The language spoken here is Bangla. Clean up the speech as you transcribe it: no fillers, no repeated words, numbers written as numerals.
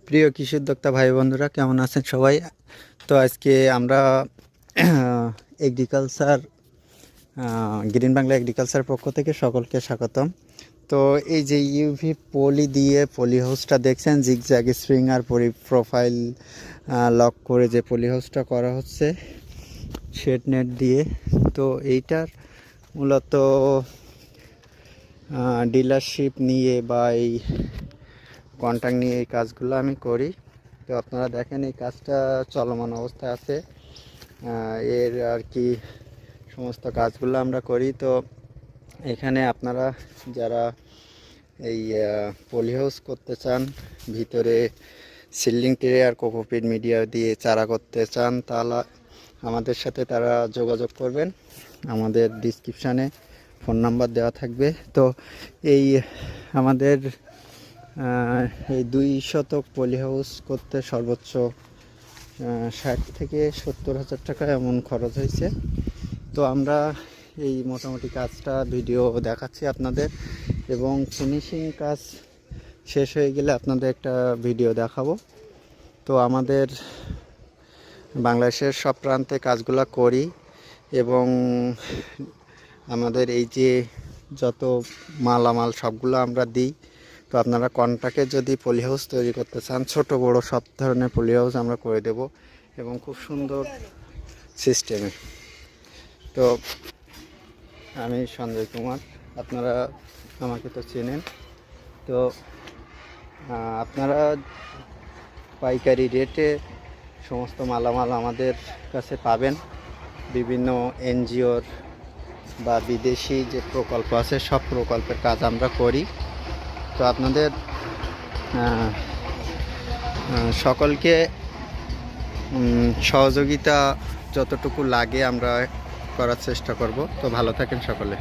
প্রিয় কৃষি উদ্যোক্তা ভাই বন্ধুরা, কেমন আছেন সবাই? তো আজকে আমরা এগ্রিকালচার গ্রিন বাংলা এগ্রিকালচার পক্ষ থেকে সকলকে স্বাগতম। তো এই যে ইউভি পলি দিয়ে পলি হাউসটা দেখছেন, জিগজ্যাগ স্প্রিং আর প্রোফাইল লক করে যে পলি হাউসটা করা হচ্ছে শেড নেট দিয়ে। তো এইটার মূলত ডিলারশিপ নিয়ে বা এই কন্ট্রাক্ট নিয়ে এই কাজগুলো আমি করি। তো আপনারা দেখেন এই কাজটা চলমান অবস্থায় আছে। এর আর কি সমস্ত কাজগুলো আমরা করি। তো এখানে আপনারা যারা এই পলি হাউস করতে চান, ভিতরে সিল্ডিং ট্রে আর কোকোপিট মিডিয়া দিয়ে চারা করতে চান, তাহলে আমাদের সাথে তারা যোগাযোগ করবেন। আমাদের ডিসক্রিপশানে ফোন নাম্বার দেওয়া থাকবে। তো এই আমাদের এই 2 শতক পলি হাউস করতে সর্বোচ্চ 60 থেকে 70,000 টাকা এমন খরচ হয়েছে। তো আমরা এই মোটামুটি কাজটা ভিডিও দেখাচ্ছি আপনাদের, এবং ফিনিশিং কাজ শেষ হয়ে গেলে আপনাদের একটা ভিডিও দেখাবো। তো আমাদের বাংলাদেশের সব প্রান্তে কাজগুলো করি, এবং আমাদের এই যে যত মালামাল সবগুলো আমরা দিই। তো আপনারা কন্ট্রাক্টে যদি পলি হাউস তৈরি করতে চান, ছোট বড় সব ধরনের পলি হাউস আমরা করে দেব, এবং খুব সুন্দর সিস্টেমে। তো আমি সঞ্জয় কুমার, আপনারা আমাকে তো চেনেন। তো আপনারা পাইকারি রেটে সমস্ত মালামাল আমাদের কাছে পাবেন। বিভিন্ন এনজিওর বা বিদেশি যে প্রকল্প আছে, সব প্রকল্পের কাজ আমরা করি। তো আপনাদের সকলকে সহযোগিতা যতটুকু লাগে আমরা করার চেষ্টা করব। তো ভালো থাকেন সকলে।